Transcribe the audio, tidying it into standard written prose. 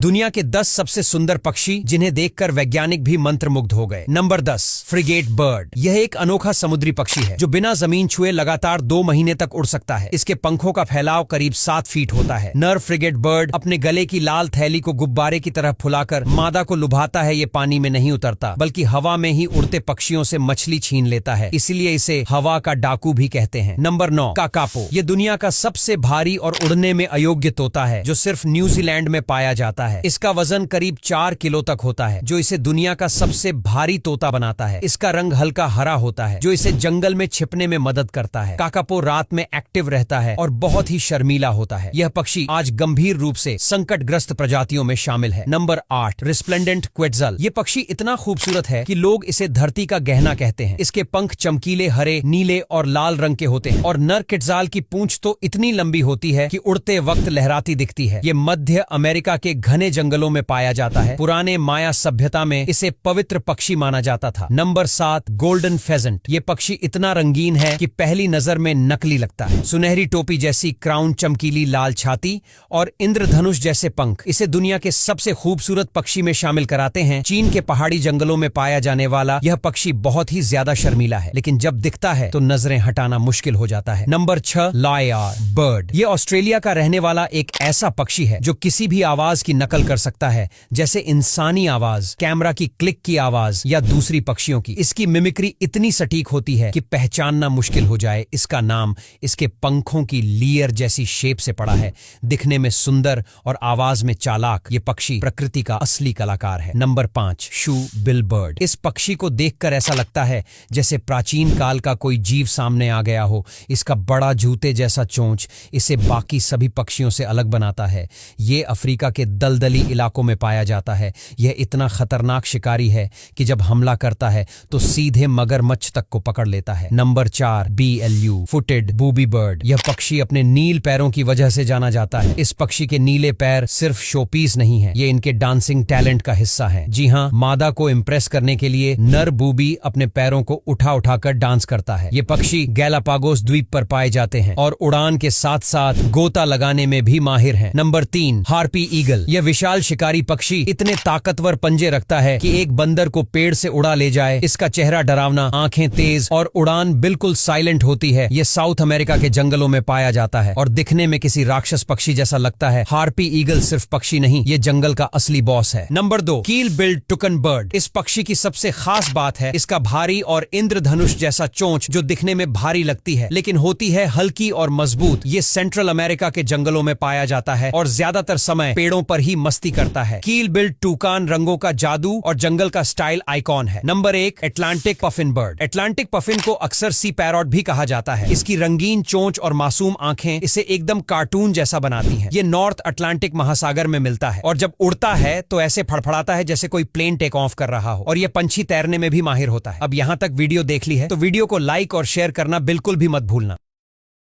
दुनिया के 10 सबसे सुंदर पक्षी जिन्हें देखकर वैज्ञानिक भी मंत्रमुग्ध हो गए। Number 10, frigate bird. यह एक अनोखा समुद्री पक्षी है जो बिना जमीन छुए लगातार 2 महीने तक उड़ सकता है। इसके पंखों का फैलाव करीब 7 फीट होता है। नर फ्रिगेट बर्ड अपने गले की लाल थैली को गुब्बारे की तरह फुलाकर मादा को लुभाता है। ये पानी में नहीं उतरता बल्कि हवा में ही उड़ते पक्षियों से मछली छीन लेता है, इसलिए इसे हवा का डाकू भी कहते हैं। Number 9, kakapo. ये दुनिया का सबसे भारी और उड़ने में अयोग्य तोता है जो सिर्फ न्यूजीलैंड में पाया जाता है। इसका वजन करीब 4 किलो तक होता है जो इसे दुनिया का सबसे भारी तोता बनाता है। इसका रंग हल्का हरा होता है जो इसे जंगल में छिपने में मदद करता है। काकापो रात में एक्टिव रहता है और बहुत ही शर्मीला होता है। यह पक्षी आज गंभीर रूप से संकटग्रस्त प्रजातियों में शामिल है। Number 8, resplendent quetzal. ये पक्षी इतना खूबसूरत है कि लोग इसे धरती का गहना कहते हैं। इसके पंख चमकीले हरे, नीले और लाल रंग के होते हैं और नर क्वेट्जल की पूंछ तो इतनी लंबी होती है कि उड़ते वक्त लहराती दिखती है। ये मध्य अमेरिका के घने जंगलों में पाया जाता है। पुराने माया सभ्यता में इसे पवित्र पक्षी माना जाता था। Number 7, golden pheasant. ये पक्षी इतना रंगीन है कि पहली नजर में नकली लगता है। सुनहरी टोपी जैसी क्राउन, चमकीली लाल छाती और इंद्रधनुष जैसे पंख इसे दुनिया के सबसे खूबसूरत पक्षी में शामिल कराते हैं। चीन के पहाड़ी जंगलों में पाया जाने वाला यह पक्षी बहुत ही ज्यादा शर्मीला है, लेकिन जब दिखता है तो नजरें हटाना मुश्किल हो जाता है। Number 6, lyre bird. ये ऑस्ट्रेलिया का रहने वाला एक ऐसा पक्षी है जो किसी भी आवाज की नकल कर सकता है, जैसे इंसानी आवाज, कैमरा की क्लिक की आवाज या दूसरी पक्षियों की। इसकी मिमिक्री इतनी सटीक होती है कि पहचानना मुश्किल हो जाए। इसका नाम इसके पंखों की लीयर जैसी शेप से पड़ा है। दिखने में सुंदर और आवाज में चालाक, ये पक्षी प्रकृति का असली कलाकार है। नंबर 5, शू बिल बर्ड। इस पक्षी को देखकर ऐसा लगता है जैसे प्राचीन काल का कोई जीव सामने आ गया हो। इसका बड़ा जूते जैसा चोंच इसे बाकी सभी पक्षियों से अलग बनाता है। ये अफ्रीका के दलदली इलाकों में पाया जाता है। यह इतना खतरनाक शिकारी है कि जब हमला करता है तो सीधे मगरमच्छ तक को पकड़ लेता है। Number 4, BLU footed booby bird. यह पक्षी अपने नील पैरों की वजह से जाना जाता है। इस पक्षी के नीले पैर सिर्फ शोपीस नहीं है, ये इनके डांसिंग टैलेंट का हिस्सा है। जी हाँ, मादा को इम्प्रेस करने के लिए नर बूबी अपने पैरों को उठा उठाकर डांस करता है। ये पक्षी गैलापागोस द्वीप पर पाए जाते हैं और उड़ान के साथ साथ गोता लगाने में भी माहिर हैं। Number 3, harpy eagle. यह विशाल शिकारी पक्षी इतने ताकतवर पंजे रखता है कि एक बंदर को पेड़ से उड़ा ले जाए। इसका चेहरा डरावना, आंखें तेज और उड़ान बिल्कुल साइलेंट होती है। यह साउथ अमेरिका के जंगलों में पाया जाता है और दिखने में किसी राक्षस पक्षी जैसा लगता है। हार्पी ईगल सिर्फ पक्षी नहीं, ये जंगल का असली बॉस है। नंबर 2, कील बिल्ड टुकन बर्ड। इस पक्षी की सबसे खास बात है इसका भारी और इंद्रधनुष जैसा चोंच जो दिखने में भारी लगती है लेकिन होती है हल्की और मजबूत। ये सेंट्रल अमेरिका के जंगलों में पाया जाता है और ज्यादातर समय पेड़ों पर ही मस्ती करता है। कील बिल्ड टूकान रंगों का जादू और जंगल का स्टाइल आइकॉन है। Number 1, Atlantic puffin bird. Atlantic puffin को अक्सर सी पैरॉट भी कहा जाता है। इसकी रंगीन चोंच और मासूम आंखें इसे एकदम कार्टून जैसा बनाती हैं। ये नॉर्थ अटलांटिक महासागर में मिलता है और जब उड़ता है तो ऐसे फड़फड़ाता है जैसे कोई प्लेन टेक ऑफ कर रहा हो। और ये पंछी तैरने में भी माहिर होता है। अब यहाँ तक वीडियो देख ली है तो वीडियो को लाइक और शेयर करना बिल्कुल भी मत भूलना।